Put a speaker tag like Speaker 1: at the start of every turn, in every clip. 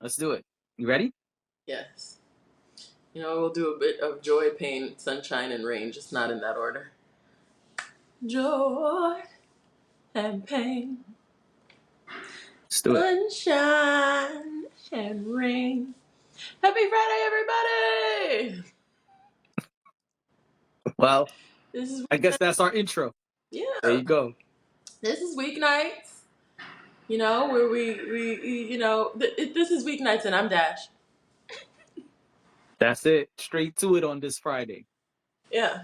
Speaker 1: Let's do it. You ready?
Speaker 2: Yes. We'll do a bit of joy, pain, sunshine, and rain, just not in that order. Joy and pain,
Speaker 1: Let's do it.
Speaker 2: sunshine and rain. Happy Friday, everybody!
Speaker 1: Well,
Speaker 2: This is
Speaker 1: I guess that's our intro. There
Speaker 2: yeah.
Speaker 1: you go.
Speaker 2: This is Weeknights. Where this is Weeknights, and I'm Dash.
Speaker 1: That's it. Straight to it on this Friday.
Speaker 2: Yeah.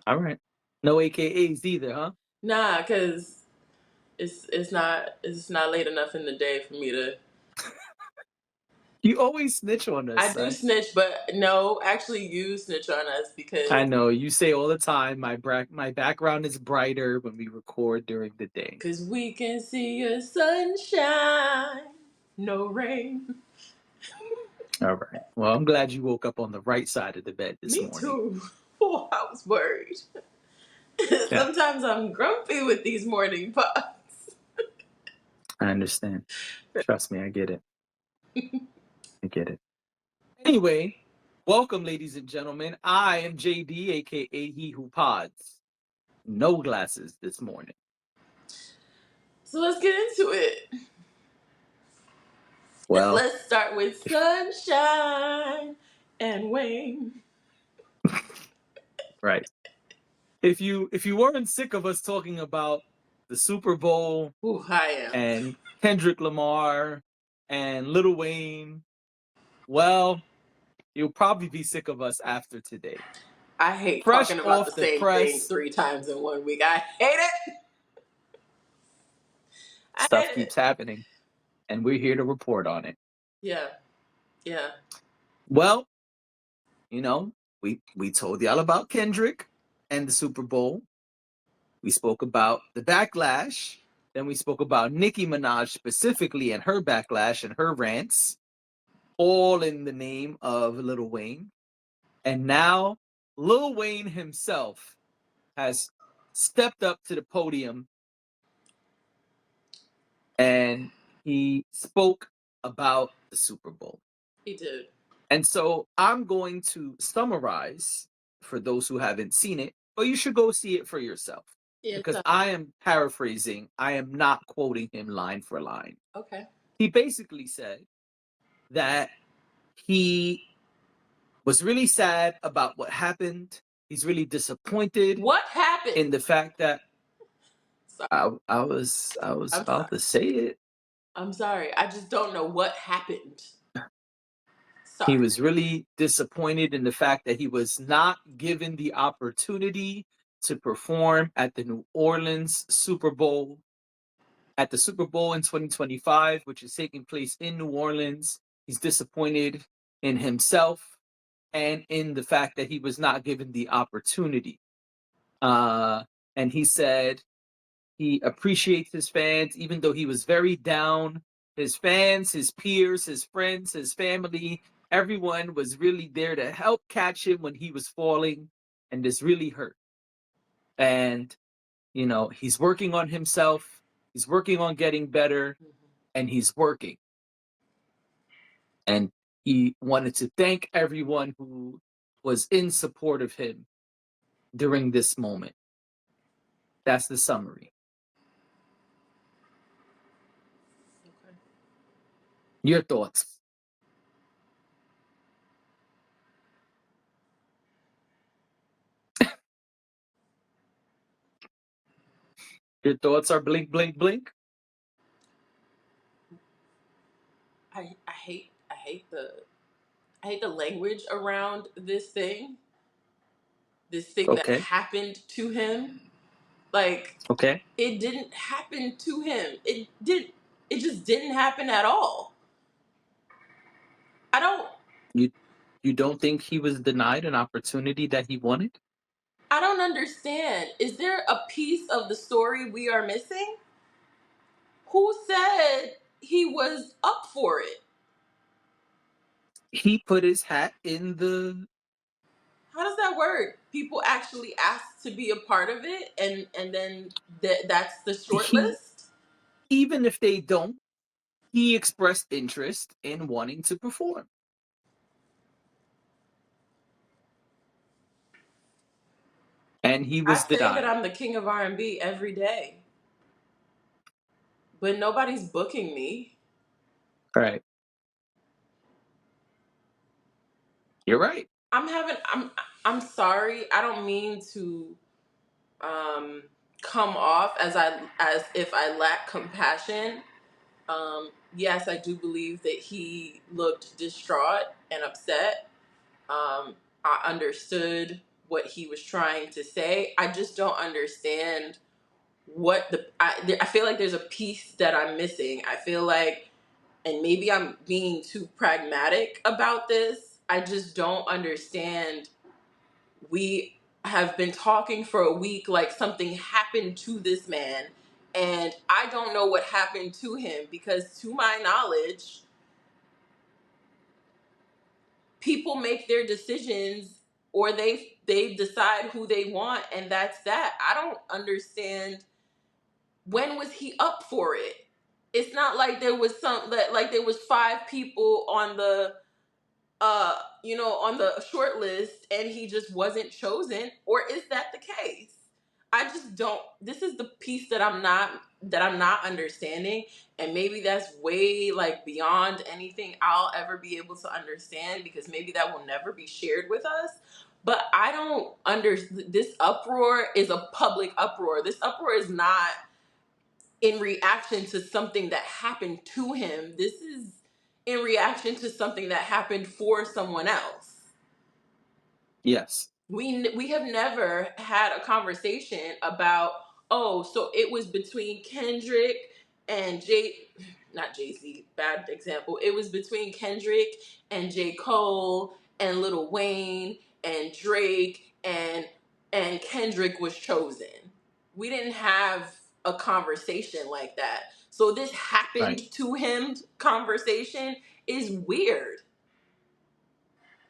Speaker 1: All right. No AKAs either, huh?
Speaker 2: Nah, cause it's not late enough in the day for me to.
Speaker 1: You always snitch on us,
Speaker 2: I do
Speaker 1: son.
Speaker 2: snitch, but no, actually, you snitch on us because
Speaker 1: I know. You say all the time, my background is brighter when we record during the day.
Speaker 2: we can see your sunshine, no rain.
Speaker 1: All right. Well, I'm glad you woke up on the right side of the bed this
Speaker 2: Me
Speaker 1: morning.
Speaker 2: too. Oh, I was worried.
Speaker 1: Yeah,
Speaker 2: Sometimes I'm grumpy with these morning pots.
Speaker 1: I understand. Trust me, I get it. I get it. Anyway, welcome, ladies and gentlemen. I am JD, aka He Who Pods. No glasses this morning.
Speaker 2: So let's get into it.
Speaker 1: Well,
Speaker 2: Let's start with sunshine and rain.
Speaker 1: right. If you weren't sick of us talking about the Super Bowl
Speaker 2: Ooh, I am.
Speaker 1: and Kendrick Lamar and Lil Wayne, well, you'll probably be sick of us after today.
Speaker 2: I hate
Speaker 1: Fresh
Speaker 2: talking about the
Speaker 1: off the
Speaker 2: same thing
Speaker 1: press,
Speaker 2: 3 times in 1 week. I hate it. I
Speaker 1: stuff
Speaker 2: hate it.
Speaker 1: keeps happening, and we're here to report on it.
Speaker 2: Yeah.
Speaker 1: Well, we told y'all about Kendrick and the Super Bowl. We spoke about the backlash. Then we spoke about Nicki Minaj specifically and her backlash and her rants, all in the name of Lil Wayne. And now Lil Wayne himself has stepped up to the podium and he spoke about the Super Bowl.
Speaker 2: He did.
Speaker 1: And so I'm going to summarize for those who haven't seen it, but you should go see it for yourself.
Speaker 2: Yeah.
Speaker 1: Because I am paraphrasing, I am not quoting him line for line.
Speaker 2: Okay.
Speaker 1: He basically said that he was really sad about what happened. He's really disappointed.
Speaker 2: What happened?
Speaker 1: In the fact that
Speaker 2: sorry.
Speaker 1: I was
Speaker 2: I'm
Speaker 1: about
Speaker 2: sorry.
Speaker 1: to say it.
Speaker 2: I'm sorry. I just don't know what happened. Sorry.
Speaker 1: He was really disappointed in the fact that he was not given the opportunity to perform at the New Orleans Super Bowl. At the Super Bowl in 2025, which is taking place in New Orleans, he's disappointed in himself and in the fact that he was not given the opportunity. And he said he appreciates his fans, even though he was very down. His fans, his peers, his friends, his family, everyone was really there to help catch him when he was falling, and this really hurt. And, he's working on himself. He's working on getting better, and he's working. And he wanted to thank everyone who was in support of him during this moment. That's the summary.
Speaker 2: Okay.
Speaker 1: Your thoughts? Your thoughts are blink, blink, blink?
Speaker 2: I hate the language around this thing. This thing that
Speaker 1: Okay.
Speaker 2: happened to him. Like,
Speaker 1: Okay.
Speaker 2: it didn't happen to him. It just didn't happen at all. I don't
Speaker 1: You don't think he was denied an opportunity that he wanted?
Speaker 2: I don't understand. Is there a piece of the story we are missing? Who said he was up for it?
Speaker 1: He put his hat in the
Speaker 2: How does that work? People actually ask to be a part of it, and then that's the short
Speaker 1: he
Speaker 2: list.
Speaker 1: even if they don't, he expressed interest in wanting to perform. And he
Speaker 2: I
Speaker 1: was
Speaker 2: say that
Speaker 1: denied.
Speaker 2: I'm the king of R&B every day, but nobody's booking me.
Speaker 1: Right. You're right.
Speaker 2: I'm sorry. I don't mean to um come off as if I lack compassion. Yes, I do believe that he looked distraught and upset. I understood what he was trying to say. I just don't understand I feel like there's a piece that I'm missing. I feel like, and maybe I'm being too pragmatic about this, I just don't understand. We have been talking for a week like something happened to this man, and I don't know what happened to him because, to my knowledge, people make their decisions or they decide who they want, and that's that. I don't understand, when was he up for it? It's not like there was some that like there was five people on the on the short list and he just wasn't chosen, or is that the case? I just don't, this is the piece that I'm not understanding, and maybe that's way like beyond anything I'll ever be able to understand, because maybe that will never be shared with us. But I don't under this uproar is a public uproar. This uproar is not in reaction to something that happened to him. This is in reaction to something that happened for someone else.
Speaker 1: Yes.
Speaker 2: We have never had a conversation about, oh, so it was between Kendrick and not Jay-Z, bad example. It was between Kendrick and J. Cole and Lil Wayne and Drake, and Kendrick was chosen. We didn't have a conversation like that. So this
Speaker 1: Right.
Speaker 2: happened to him conversation is weird.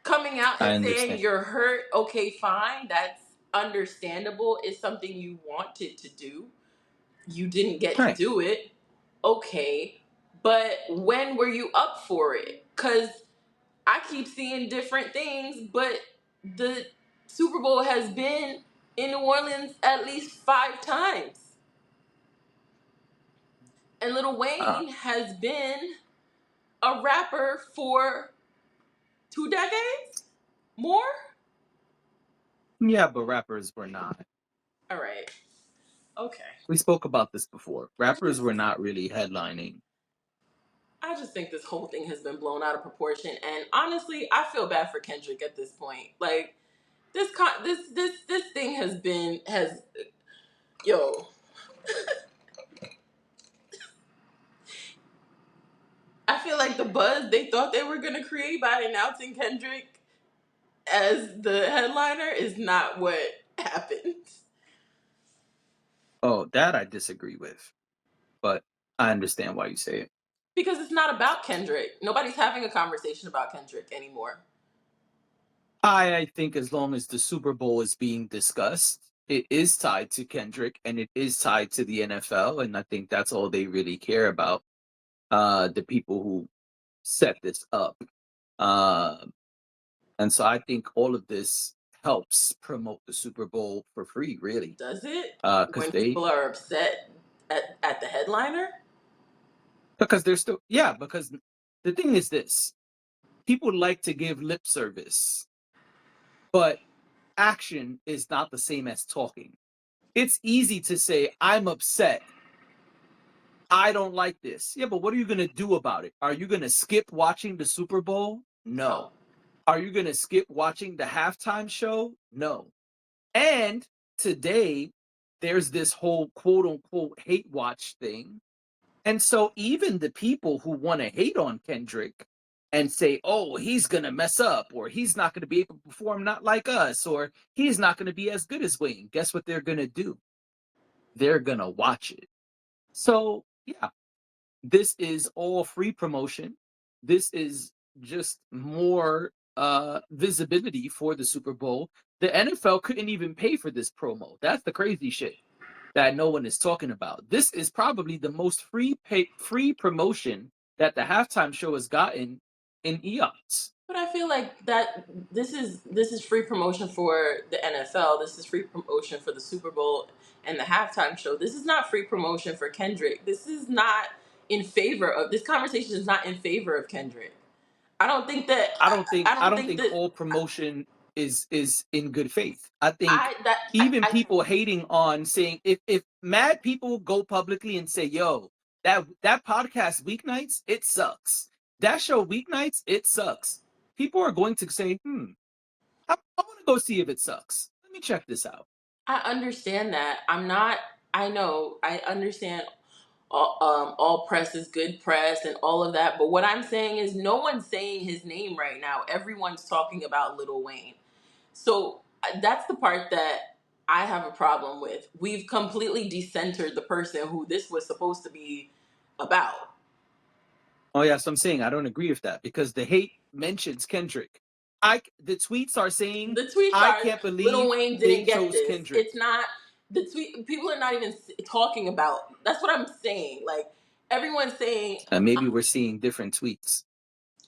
Speaker 2: Coming out
Speaker 1: I
Speaker 2: and saying
Speaker 1: understand.
Speaker 2: you're hurt, okay, fine, that's understandable. It's something you wanted to do. You didn't get to
Speaker 1: Right.
Speaker 2: do it. Okay. But when were you up for it? Because I keep seeing different things, but the Super Bowl has been in New Orleans at least 5 times. And Lil
Speaker 1: Uh,
Speaker 2: Wayne has been a rapper for 2 decades? More?
Speaker 1: yeah, but rappers were not.
Speaker 2: All right. Okay.
Speaker 1: We spoke about this before.
Speaker 2: I
Speaker 1: Rappers
Speaker 2: just
Speaker 1: were not really headlining.
Speaker 2: I just think this whole thing has been blown out of proportion, and honestly, I feel bad for Kendrick at this point. Like this thing has yo. I feel like the buzz they thought they were gonna create by announcing Kendrick as the headliner is not what happened.
Speaker 1: Oh, that I disagree with, but I understand why you say it.
Speaker 2: Because it's not about Kendrick. Nobody's having a conversation about Kendrick anymore.
Speaker 1: I think as long as the Super Bowl is being discussed, it is tied to Kendrick and it is tied to the NFL, and I think that's all they really care about. The people who set this up, uh, and so I think all of this helps promote the Super Bowl for free, really,
Speaker 2: Does it?
Speaker 1: because
Speaker 2: When people
Speaker 1: they
Speaker 2: are upset at the headliner?
Speaker 1: because they're still because the thing is this: people like to give lip service, but action is not the same as talking. It's easy to say, I'm upset. I don't like this. Yeah, but what are you going to do about it? Are you going to skip watching the Super Bowl?
Speaker 2: No.
Speaker 1: No. Are you going to skip watching the halftime show? No. And today, there's this whole quote unquote hate watch thing. And so, even the people who want to hate on Kendrick and say, oh, he's going to mess up, or he's not going to be able to perform not like us, or he's not going to be as good as Wayne, guess what they're going to do? They're going to watch it. So, yeah, this is all free promotion. This is just more visibility for the Super Bowl. The NFL couldn't even pay for this promo. That's the crazy shit that no one is talking about. This is probably the most free promotion that the halftime show has gotten in eons.
Speaker 2: But I feel like that this is free promotion for the NFL. This is free promotion for the Super Bowl and the halftime show. This is not free promotion for Kendrick. This is not in favor of this conversation is not in favor of Kendrick. I don't think that
Speaker 1: I don't think all promotion is in good faith. I think
Speaker 2: I that
Speaker 1: even
Speaker 2: I
Speaker 1: people hating on saying, if mad people go publicly and say, yo, that podcast Weeknights, it sucks. That show Weeknights, it sucks. People are going to say, I want to go see if it sucks. Let me check this out.
Speaker 2: I understand that. I'm not. I know. I understand. All press is good press and all of that. But what I'm saying is, no one's saying his name right now. Everyone's talking about Lil Wayne. So that's the part that I have a problem with. We've completely decentered the person who this was supposed to be about.
Speaker 1: Oh yeah, so I'm saying I don't agree with that because the hate mentions Kendrick. The tweets are saying
Speaker 2: The tweets
Speaker 1: I
Speaker 2: are
Speaker 1: can't
Speaker 2: Lil
Speaker 1: believe
Speaker 2: Wayne
Speaker 1: they
Speaker 2: didn't get
Speaker 1: chose
Speaker 2: this.
Speaker 1: Kendrick.
Speaker 2: It's not the tweet. People are not even talking about. That's what I'm saying. Like everyone's saying,
Speaker 1: Maybe we're seeing different tweets,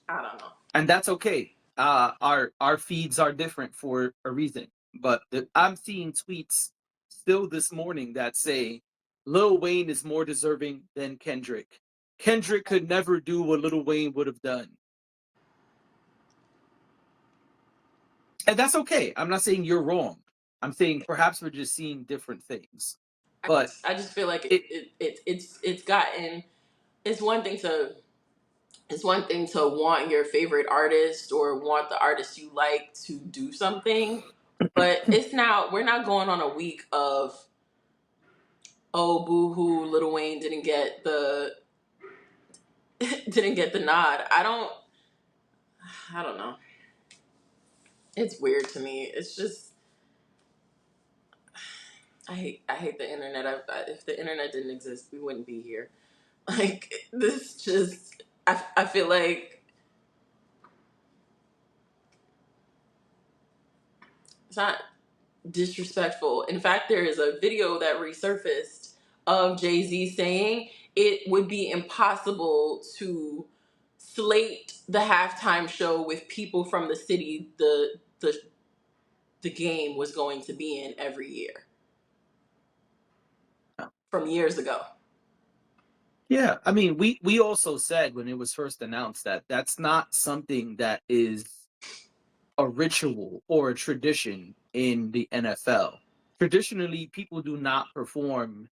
Speaker 2: I don't know.
Speaker 1: and that's okay. Our feeds are different for a reason, but I'm seeing tweets still this morning that say Lil Wayne is more deserving than Kendrick. Kendrick could never do what Lil Wayne would have done. And that's okay. I'm not saying you're wrong. I'm saying perhaps we're just seeing different things. But
Speaker 2: I just feel like
Speaker 1: it
Speaker 2: it's gotten. It's one thing to want your favorite artist or want the artist you like to do something, but it's now we're not going on a week of, oh boo hoo, Lil Wayne didn't get the didn't get the nod. I don't know. It's weird to me. It's just I hate the internet. If the internet didn't exist, we wouldn't be here. Like this, just I feel like it's not disrespectful. In fact, there is a video that resurfaced of Jay-Z saying it would be impossible to slate the halftime show with people from the city the game was going to be in every year from years ago.
Speaker 1: yeah, I mean, we also said when it was first announced that that's not something that is a ritual or a tradition in the NFL. Traditionally, people do not perform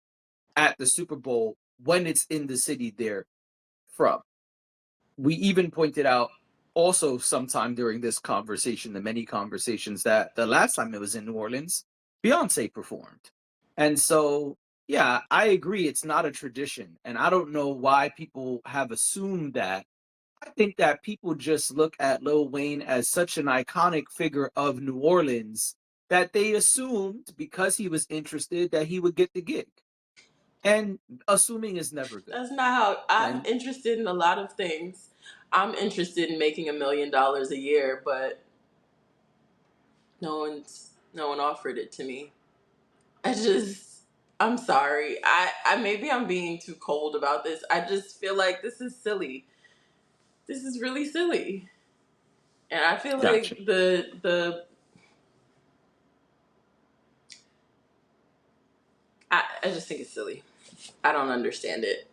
Speaker 1: at the Super Bowl when it's in the city they're from. We even pointed out also sometime during this conversation, the many conversations, that the last time it was in New Orleans, Beyonce performed. And so, yeah, I agree it's not a tradition. And I don't know why people have assumed that. I think that people just look at Lil Wayne as such an iconic figure of New Orleans that they assumed because he was interested that he would get the gig. And assuming is never good.
Speaker 2: That's not how I'm
Speaker 1: And
Speaker 2: interested in a lot of things. I'm interested in making $1 million a year, but no one offered it to me. I just I'm sorry. I maybe I'm being too cold about this. I just feel like this is silly. This is really silly. And I feel
Speaker 1: gotcha.
Speaker 2: like I just think it's silly. I don't understand it.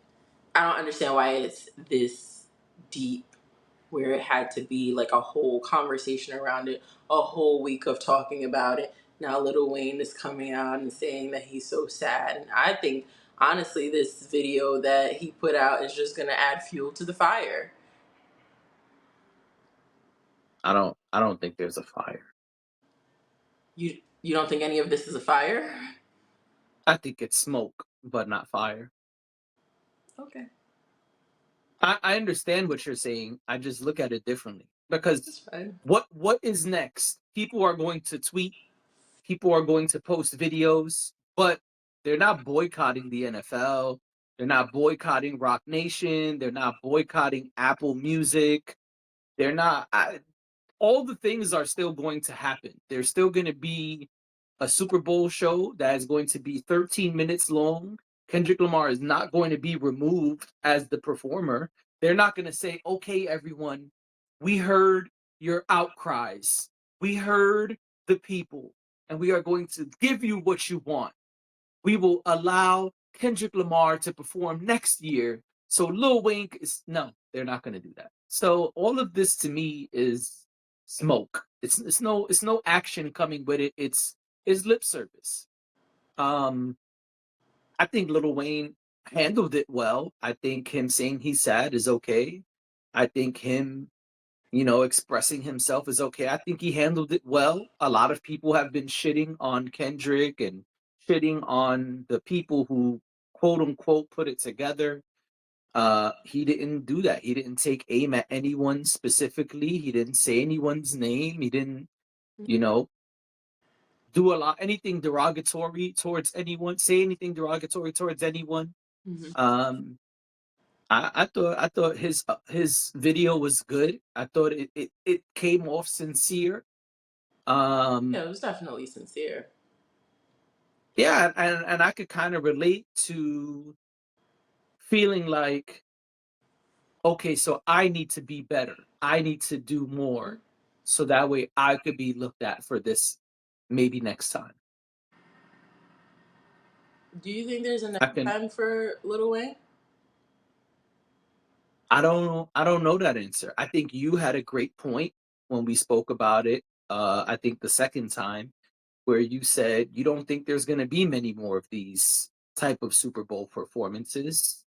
Speaker 2: I don't understand why it's this deep where it had to be like a whole conversation around it, a whole week of talking about it. Now Lil Wayne is coming out and saying that he's so sad. And I think honestly this video that he put out is just gonna add fuel to the fire.
Speaker 1: I don't think there's a fire.
Speaker 2: You don't think any of this is a fire?
Speaker 1: I think it's smoke, but not fire.
Speaker 2: Okay.
Speaker 1: I understand what you're saying. I just look at it differently.
Speaker 2: That's
Speaker 1: Because
Speaker 2: fine.
Speaker 1: what is next? People are going to tweet, people are going to post videos, but they're not boycotting the NFL. They're not boycotting Rock Nation. They're not boycotting Apple Music. They're not. All the things are still going to happen. There's still going to be a Super Bowl show that is going to be 13 minutes long. Kendrick Lamar is not going to be removed as the performer. They're not going to say, okay, everyone, we heard your outcries. We heard the people, and we are going to give you what you want. We will allow Kendrick Lamar to perform next year. So Lil Wayne is no, they're not going to do that. So all of this to me is smoke. It's no action coming with it. It's lip service. Um, I think Lil Wayne handled it well. I think him saying he's sad is okay. I think him, expressing himself is okay. I think he handled it well. A lot of people have been shitting on Kendrick and shitting on the people who quote unquote put it together. He didn't do that. He didn't take aim at anyone specifically. He didn't say anyone's name. He didn't, you know, do anything derogatory towards anyone, say anything derogatory towards anyone.
Speaker 2: Mm-hmm.
Speaker 1: Um, I thought his video was good. I thought it came off sincere.
Speaker 2: Yeah,
Speaker 1: Um,
Speaker 2: it was definitely sincere.
Speaker 1: yeah, and I could kind of relate to feeling like, okay, so I need to be better. I need to do more, so that way I could be looked at for this maybe next time.
Speaker 2: Do you think there's a
Speaker 1: I
Speaker 2: next
Speaker 1: can.
Speaker 2: time for Lil Wayne?
Speaker 1: I don't know that answer. I think you had a great point when we spoke about it. I think the second time where you said you don't think there's going to be many more of these type of Super Bowl performances,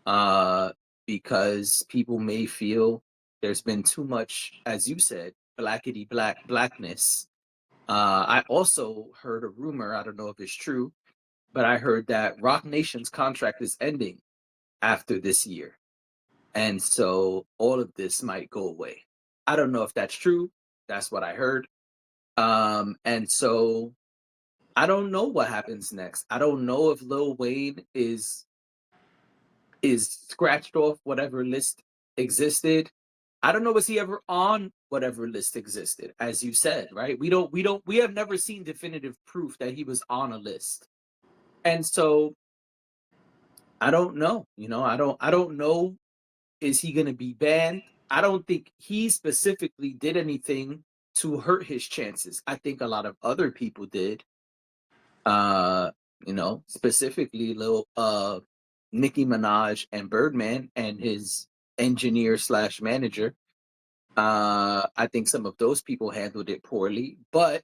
Speaker 1: uh, because people may feel there's been too much, as you said, blackety blackness. I also heard a rumor. I don't know if it's true, but I heard that Rock Nation's contract is ending after this year, and so all of this might go away. I don't know if that's true. That's what I heard. And so I don't know what happens next. I don't know if Lil Wayne is scratched off whatever list existed. I don't know, was he ever on whatever list existed, as you said, right? We have never seen definitive proof that he was on a list. And so I don't know, I don't know, is he gonna be banned? I don't think he specifically did anything to hurt his chances. I think a lot of other people did. uh Specifically Lil Nicki Minaj and Birdman and his engineer slash manager. I think some of those people handled it poorly, but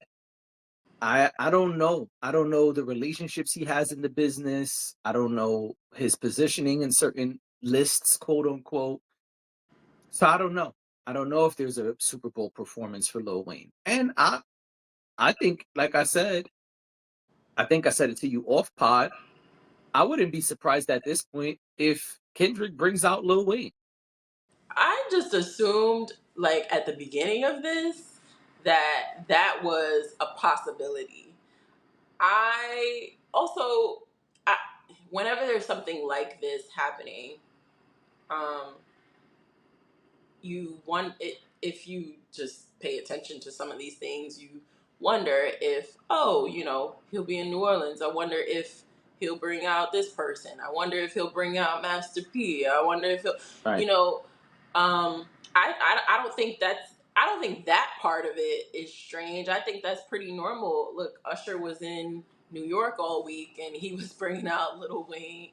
Speaker 1: I don't know. I don't know the relationships he has in the business. I don't know his positioning in certain lists, quote unquote. So I don't know. I don't know if there's a Super Bowl performance for Lil Wayne. And I think, like I think I said it to you off pod. I wouldn't be surprised at this point if Kendrick brings out Lil Wayne.
Speaker 2: I just assumed, like at the beginning of this, that that was a possibility. I also, I, whenever there's something like this happening, um, you want it, if you just pay attention to some of these things, you wonder if, oh, he'll be in New Orleans. I wonder if he'll bring out this person. I wonder if he'll bring out Master P. I wonder if he'll, you
Speaker 1: Right.
Speaker 2: know, I don't think that part of it is strange. I think that's pretty normal. Look, Usher was in New York all week and he was bringing out Little Kim,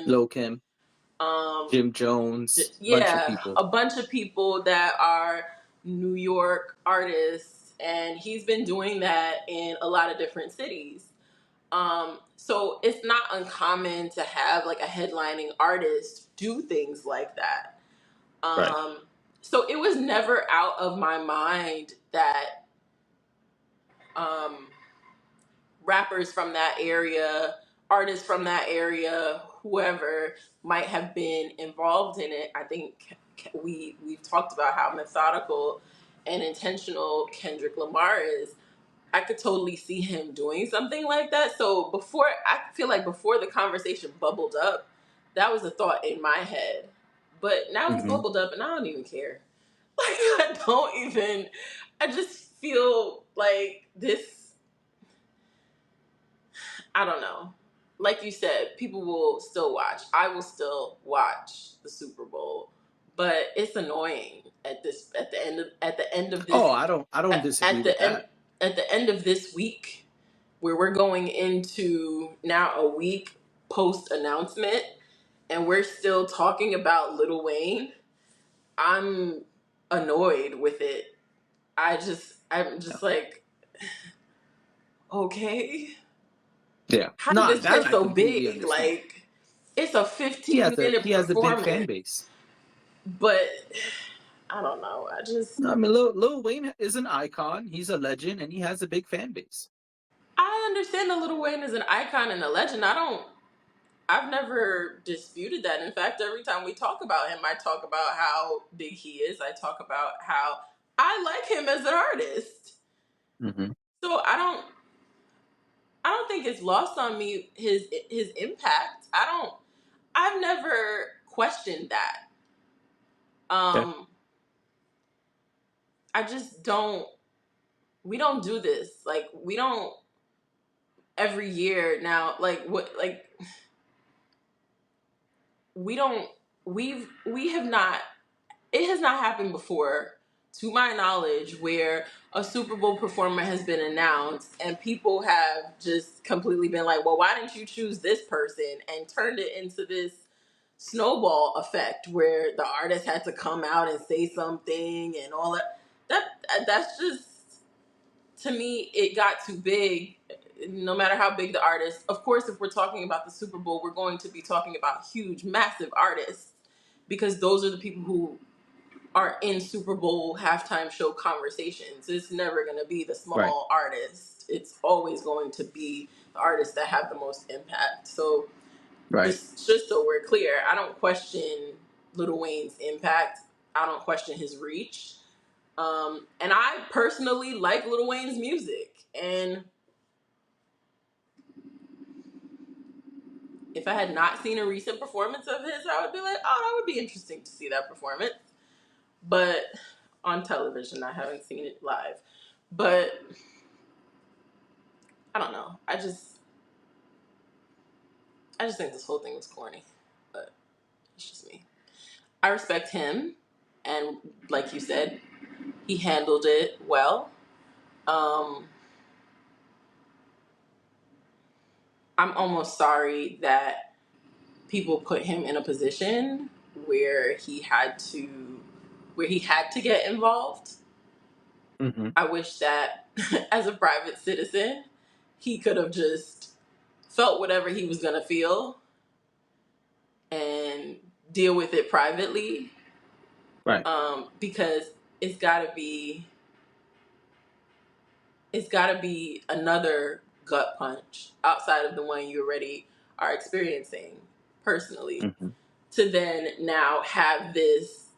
Speaker 1: Lil Kim,
Speaker 2: um,
Speaker 1: Jim Jones, bunch of
Speaker 2: yeah,
Speaker 1: people.
Speaker 2: a bunch of people that are New York artists, and he's been doing that in a lot of different cities. So it's not uncommon to have like a headlining artist do things like that.
Speaker 1: Right.
Speaker 2: So it was never out of my mind that um, rappers from that area, artists from that area, whoever might have been involved in it. I think we've talked about how methodical and intentional Kendrick Lamar is. I could totally see him doing something like that. So I feel like before the conversation bubbled up, that was a thought in my head. But now it's
Speaker 1: Hmm.
Speaker 2: bubbled up and I don't even care. Like I just feel like this, I don't know. like you said, people will still watch. I will still watch the Super Bowl, but it's annoying at the end of this
Speaker 1: Oh, I don't disagree
Speaker 2: at
Speaker 1: with
Speaker 2: the end
Speaker 1: that.
Speaker 2: at the end of this week, where we're going into now a week post announcement, and we're still talking about Lil Wayne. I'm annoyed with it. I'm
Speaker 1: Yeah.
Speaker 2: just like, okay,
Speaker 1: Yeah.
Speaker 2: how did
Speaker 1: Nah,
Speaker 2: this
Speaker 1: that
Speaker 2: get
Speaker 1: I
Speaker 2: so
Speaker 1: completely
Speaker 2: big?
Speaker 1: understand.
Speaker 2: Like, it's a 15-minute
Speaker 1: He has a big fan
Speaker 2: performance,
Speaker 1: base.
Speaker 2: but I don't know.
Speaker 1: No, I mean, Lil Wayne is an icon. He's a legend, and he has a big fan base.
Speaker 2: I understand that Lil Wayne is an icon and a legend. I've never disputed that. In fact, every time we talk about him, I talk about how big he is. I talk about how I like him as an artist.
Speaker 1: Mm-hmm.
Speaker 2: So I don't think it's lost on me his impact. I've never questioned that.
Speaker 1: Okay.
Speaker 2: I just don't we don't do this. Like, we don't every year now, like, what, like, we don't we have not it has not happened before, to my knowledge, where a Super Bowl performer has been announced and people have just completely been like, well, why didn't you choose this person, and turned it into this snowball effect where the artist had to come out and say something and all that. That's just, to me, it got too big. No matter how big the artist, of course, if we're talking about the Super Bowl, we're going to be talking about huge, massive artists, because those are the people who are in Super Bowl halftime show conversations. It's never going to be the
Speaker 1: Right.
Speaker 2: small artist. It's always going to be the artists that have the most impact. So,
Speaker 1: Right.
Speaker 2: just so we're clear, I don't question Lil Wayne's impact. I don't question his reach. And I personally like Lil Wayne's music. And if I had not seen a recent performance of his, I would be like, oh, that would be interesting to see that performance. But on television, I haven't seen it live. But I don't know. I just think this whole thing was corny. But it's just me. I respect him, and like you said, he handled it well. Um, I'm almost sorry that people put him in a position where he had to get involved.
Speaker 1: Mm-hmm.
Speaker 2: I wish that as a private citizen, he could have just felt whatever he was going to feel and deal with it privately,
Speaker 1: Right.
Speaker 2: because it's got to be another gut punch outside of the one you already are experiencing personally,
Speaker 1: Mm-hmm.
Speaker 2: to then now have this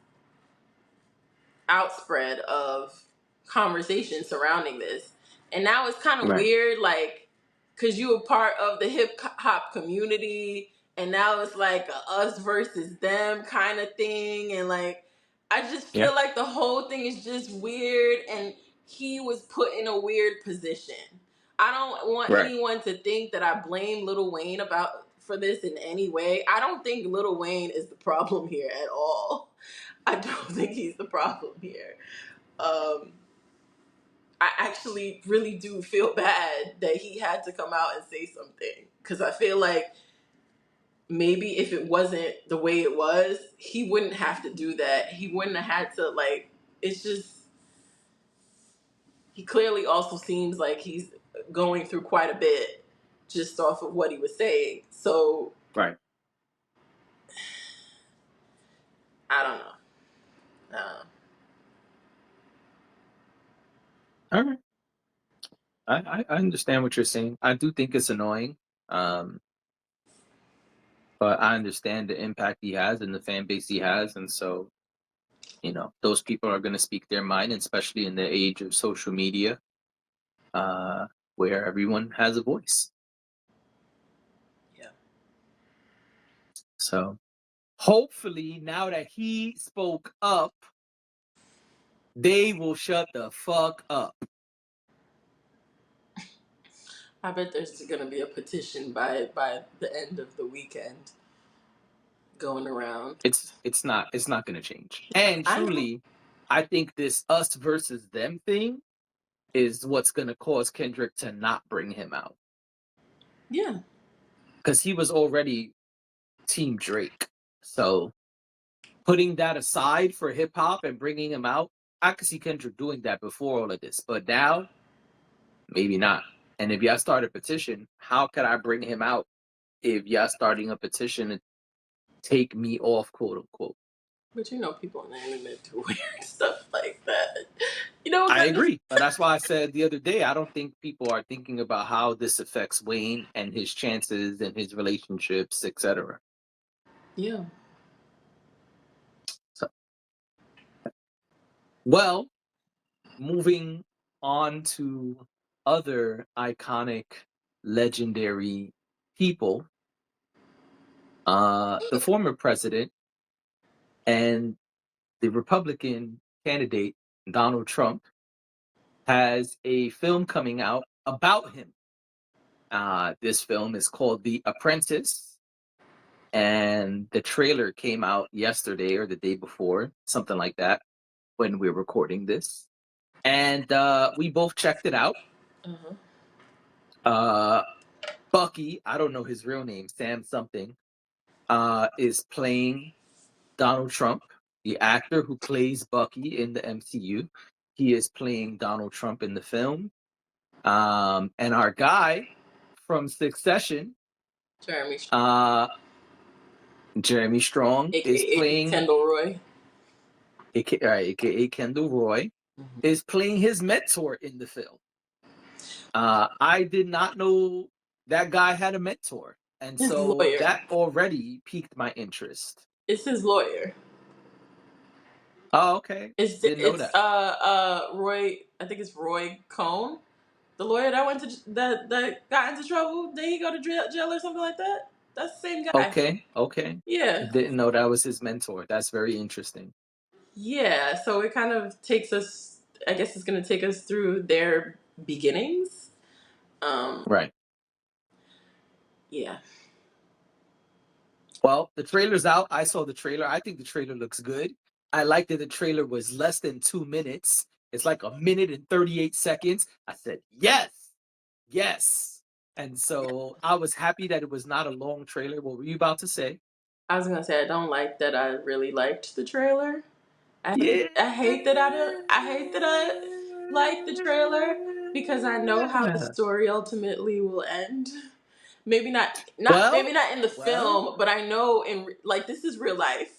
Speaker 2: outspread of conversation surrounding this. And now it's kind of
Speaker 1: Right.
Speaker 2: weird, like, because you were part of the hip hop community, and now it's like a us versus them kind of thing. And, like, I just
Speaker 1: Yeah.
Speaker 2: feel like the whole thing is just weird, and he was put in a weird position. I don't want
Speaker 1: Right.
Speaker 2: anyone to think that I blame Lil Wayne for this in any way. I don't think Lil Wayne is the problem here at all. I don't think he's the problem here. Um, I actually really do feel bad that he had to come out and say something, because I feel like maybe if it wasn't the way it was, he wouldn't have to do that. He wouldn't have had to, like, it's just, he clearly also seems like he's going through quite a bit just off of what he was saying. So,
Speaker 1: Right.
Speaker 2: I don't know.
Speaker 1: All right. I understand what you're saying. I do think it's annoying. Um, but I understand the impact he has and the fan base he has, and so those people are going to speak their mind, and especially in the age of social media, uh, where everyone has a voice.
Speaker 2: Yeah.
Speaker 1: So hopefully, now that he spoke up, they will shut the fuck up.
Speaker 2: I bet there's going to be a petition by the end of the weekend going around.
Speaker 1: It's not going to change. And
Speaker 2: I know.
Speaker 1: truly, I think this us versus them thing is what's going to cause Kendrick to not bring him out,
Speaker 2: Yeah.
Speaker 1: because he was already Team Drake. So putting that aside for hip hop and bringing him out, I could see Kendrick doing that before all of this, but now maybe not. And if y'all start a petition, how could I bring him out if y'all starting a petition to take me off, quote unquote?
Speaker 2: But you know, people on the internet do weird stuff like that. You know what
Speaker 1: I
Speaker 2: kind of.
Speaker 1: agree, but that's why I said the other day I don't think people are thinking about how this affects Wayne and his chances and his relationships, etc.
Speaker 2: Yeah.
Speaker 1: So, well, moving on to other iconic, legendary people, the former president and the Republican candidate Donald Trump has a film coming out about him. This film is called The Apprentice, and the trailer came out yesterday or the day before, something like that, when we're recording this. And we both checked it out.
Speaker 2: Uh-huh.
Speaker 1: Bucky, I don't know his real name, Sam something, is playing Donald Trump, the actor who plays Bucky in the MCU. He is playing Donald Trump in the film. And our guy from Succession,
Speaker 2: Jeremy,
Speaker 1: Jeremy Strong, is
Speaker 2: aka
Speaker 1: playing,
Speaker 2: Kendall Roy.
Speaker 1: aka Kendall Roy, is playing his mentor in the film. I did not know that guy had a mentor, and
Speaker 2: His
Speaker 1: so
Speaker 2: lawyer.
Speaker 1: that already piqued my interest.
Speaker 2: It's his lawyer.
Speaker 1: Oh, okay. Didn't know
Speaker 2: It's
Speaker 1: that.
Speaker 2: Roy. I think it's Roy Cohn, the lawyer that went to that got into trouble. Did he go to jail or something like that? That's the same guy.
Speaker 1: Okay.
Speaker 2: Yeah.
Speaker 1: Didn't know that was his mentor. That's very interesting.
Speaker 2: Yeah. So it kind of takes us. I guess it's going to take us through their beginnings.
Speaker 1: Right.
Speaker 2: Yeah.
Speaker 1: Well, the trailer's out. I saw the trailer. I think the trailer looks good. I like that the trailer was less than 2 minutes. It's like 1 minute and 38 seconds. I said, yes, yes. And so I was happy that it was not a long trailer. What were you about to say?
Speaker 2: I was gonna say I don't like that. I really liked the trailer.
Speaker 1: Yeah.
Speaker 2: I hate that I don't. I hate that I like the trailer because I know how the story ultimately will end. Maybe maybe
Speaker 1: Well,
Speaker 2: not in the film, but I know in like this is real life.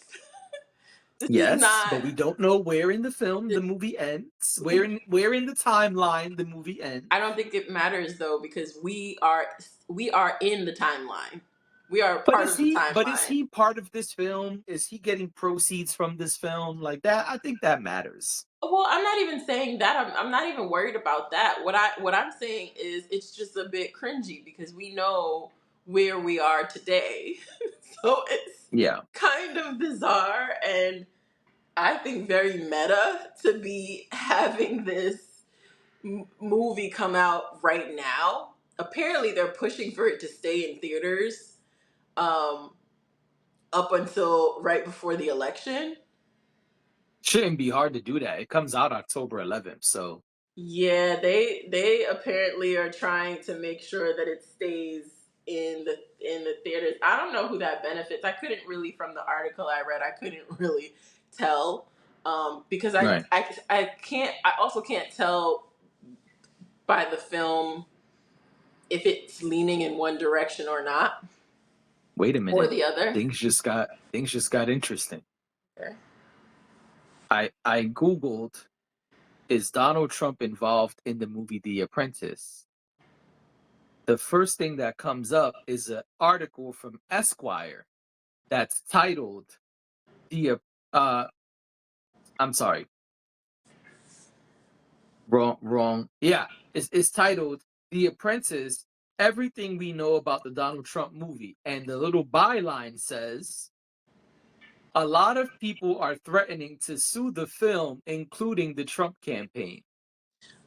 Speaker 2: This is
Speaker 1: yes,
Speaker 2: not.
Speaker 1: but we don't know where in the film the movie ends. Where in the timeline the movie ends.
Speaker 2: I don't think it matters though because we are in the timeline. We are
Speaker 1: But
Speaker 2: part of the
Speaker 1: is
Speaker 2: timeline.
Speaker 1: he part of this film? Is he getting proceeds from this film like that? I think that matters.
Speaker 2: Well, I'm not even saying that. I'm not even worried about that. What I'm saying is it's just a bit cringy because we know where we are today. So it's
Speaker 1: Yeah.
Speaker 2: kind of bizarre and I think very meta to be having this movie come out right now. Apparently they're pushing for it to stay in theaters um up until right before the election.
Speaker 1: Shouldn't be hard to do that. It comes out October 11th, so
Speaker 2: Yeah, they apparently are trying to make sure that it stays in the theaters. I don't know who that benefits. I couldn't really from the article I read. I couldn't really tell because
Speaker 1: right.
Speaker 2: I can't. I also can't tell by the film if it's leaning in one direction or not
Speaker 1: Wait a
Speaker 2: or
Speaker 1: minute.
Speaker 2: the other.
Speaker 1: Things just got interesting.
Speaker 2: Okay.
Speaker 1: I googled, is Donald Trump involved in the movie The Apprentice? The first thing that comes up is an article from Esquire that's titled the uh I'm sorry, wrong. Yeah, it's titled The Apprentice, Everything We Know About the Donald Trump Movie. And the little byline says, a lot of people are threatening to sue the film, including the Trump campaign.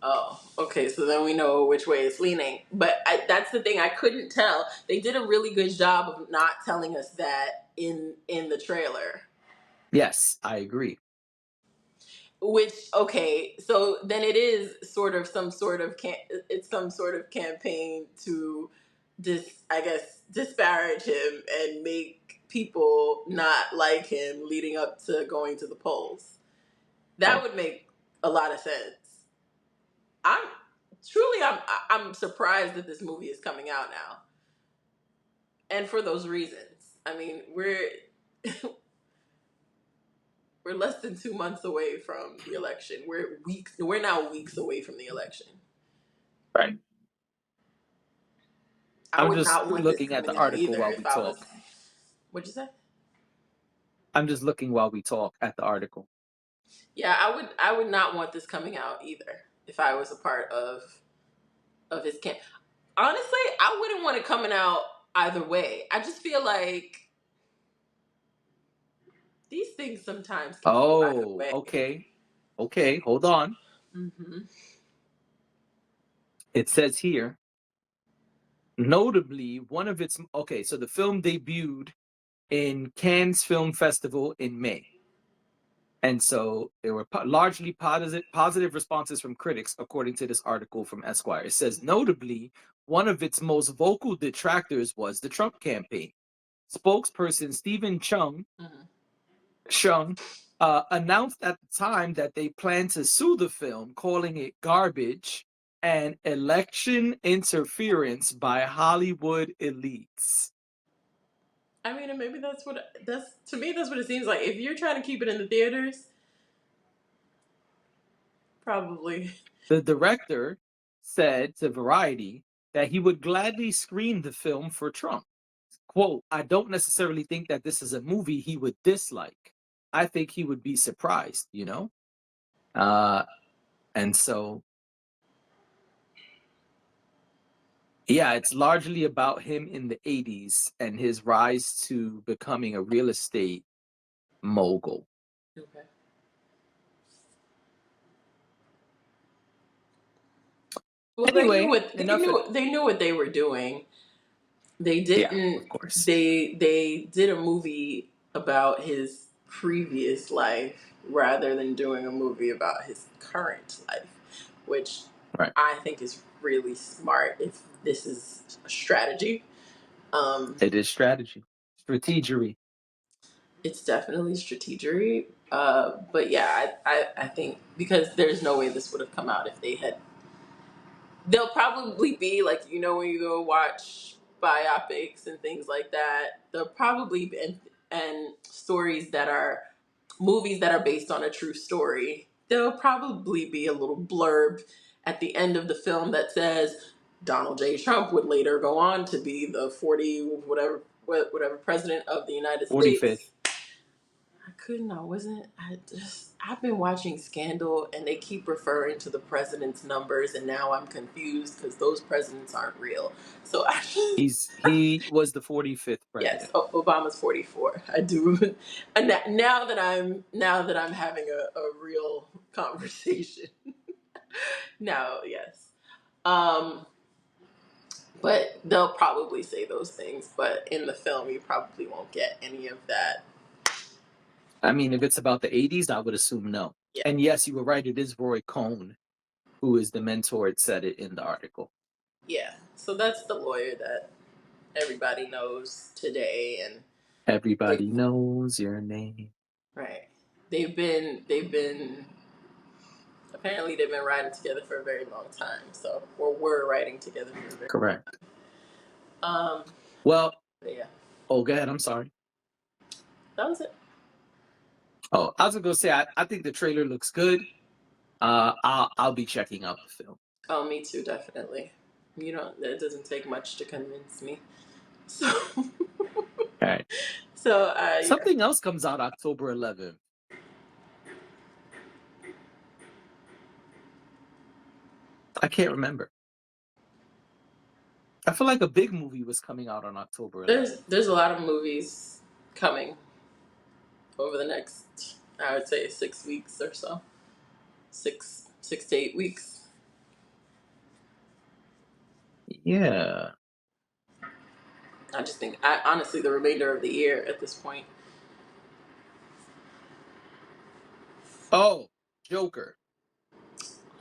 Speaker 2: Oh, okay. So then we know which way it's leaning. But that's the thing. I couldn't tell. They did a really good job of not telling us that in the trailer.
Speaker 1: Yes, I agree.
Speaker 2: Which, okay, so then it is sort of it's some sort of campaign to I guess disparage him and make people not like him leading up to going to the polls. That
Speaker 1: Right.
Speaker 2: would make a lot of sense. I'm I'm surprised that this movie is coming out now. And for those reasons. I mean, we're less than 2 months away from the election. We're now weeks away from the election.
Speaker 1: Right.
Speaker 2: I
Speaker 1: I'm
Speaker 2: would
Speaker 1: just
Speaker 2: not want this
Speaker 1: looking at the
Speaker 2: coming out
Speaker 1: article
Speaker 2: either
Speaker 1: while we
Speaker 2: if I was.
Speaker 1: talk.
Speaker 2: What'd you say?
Speaker 1: I'm just looking while we talk at the article.
Speaker 2: Yeah, I would not want this coming out either if I was a part of his camp. Honestly, I wouldn't want it coming out either way. I just feel like these things sometimes can go either
Speaker 1: Oh,
Speaker 2: way.
Speaker 1: okay. Okay, hold on.
Speaker 2: Mm-hmm.
Speaker 1: It says here, notably, one of its okay, so the film debuted in Cannes Film Festival in May. And so there were largely positive responses from critics, according to this article from Esquire. It says, notably, one of its most vocal detractors was the Trump campaign. Spokesperson Stephen
Speaker 2: Mm-hmm.
Speaker 1: Chung announced at the time that they plan to sue the film, calling it garbage and election interference by Hollywood elites.
Speaker 2: I mean, and maybe that's to me. That's what it seems like. If you're trying to keep it in the theaters, probably.
Speaker 1: The director said to Variety that he would gladly screen the film for Trump. Quote, I don't necessarily think that this is a movie he would dislike. I think he would be surprised, you know? And so, yeah, it's largely about him in the 80s and his rise to becoming a real estate mogul.
Speaker 2: Okay. Well,
Speaker 1: Anyway, enough.
Speaker 2: they knew what they were doing. They
Speaker 1: Yeah,
Speaker 2: didn't.
Speaker 1: of course.
Speaker 2: They did a movie about his previous life rather than doing a movie about his current life, which
Speaker 1: Right.
Speaker 2: I think is really smart. If this is a strategy,
Speaker 1: It is strategy, strategery.
Speaker 2: it's definitely strategery. But yeah, I think because there's no way this would have come out if they had. They'll probably be like, when you go watch biopics and things like that, there'll probably be and stories that are movies that are based on a true story. There'll probably be a little blurb at the end of the film that says Donald J. Trump would later go on to be the whatever president of the United
Speaker 1: 45th.
Speaker 2: States. I wasn't. I've been watching Scandal and they keep referring to the president's numbers and now I'm confused because those presidents aren't real. So
Speaker 1: He was the 45th
Speaker 2: yes,
Speaker 1: president.
Speaker 2: Obama's 44. I do. And now that I'm having a real conversation. Now, yes. Um, but they'll probably say those things, but in the film you probably won't get any of that.
Speaker 1: I mean, if it's about the 80s, I would assume no.
Speaker 2: Yeah.
Speaker 1: And yes, you were right. It is Roy Cohn who is the mentor. It said it in the article.
Speaker 2: Yeah. So that's the lawyer that everybody knows today, and
Speaker 1: Everybody knows your name.
Speaker 2: right. They've been apparently they've been writing together for a very long time. So or were writing together for a very
Speaker 1: Correct.
Speaker 2: um
Speaker 1: Well,
Speaker 2: but yeah.
Speaker 1: oh, go ahead. I'm sorry.
Speaker 2: That was it.
Speaker 1: Oh, I was gonna say I think the trailer looks good. I'll be checking out the film.
Speaker 2: Oh, me too, definitely. It doesn't take much to convince me. So
Speaker 1: All right.
Speaker 2: so yeah.
Speaker 1: Something else comes out October 11th. I can't remember. I feel like a big movie was coming out on October 11th.
Speaker 2: There's a lot of movies coming over the next, I would say, 6 weeks or so. Six to 8 weeks.
Speaker 1: Yeah.
Speaker 2: I just think, honestly, the remainder of the year at this point.
Speaker 1: Oh, Joker.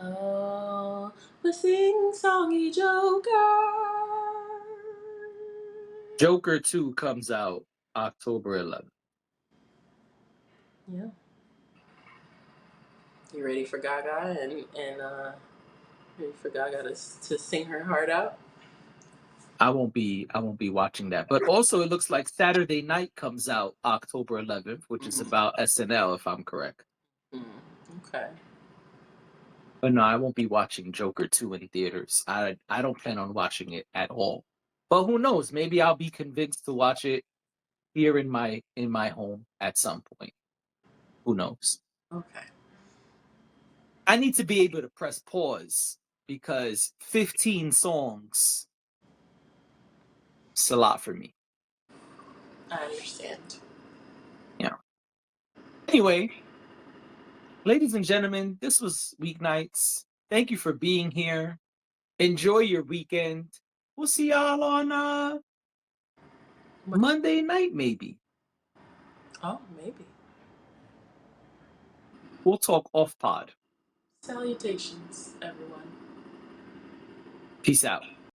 Speaker 2: Oh, the sing-songy Joker.
Speaker 1: Joker 2 comes out October 11th.
Speaker 2: Yeah. You ready for Gaga and ready for Gaga to sing her heart out?
Speaker 1: I won't be watching that. But also it looks like Saturday Night comes out October 11th, which is about SNL if I'm correct.
Speaker 2: Okay.
Speaker 1: But no, I won't be watching Joker 2 in theaters. I don't plan on watching it at all. But who knows? Maybe I'll be convinced to watch it here in my home at some point. Who knows?
Speaker 2: Okay.
Speaker 1: I need to be able to press pause because 15 songs is a lot for me.
Speaker 2: I understand.
Speaker 1: Yeah. Anyway, ladies and gentlemen, this was Weeknights. Thank you for being here. Enjoy your weekend. We'll see y'all on Monday night, maybe.
Speaker 2: Oh, maybe.
Speaker 1: We'll talk off pod.
Speaker 2: Salutations, everyone.
Speaker 1: Peace out.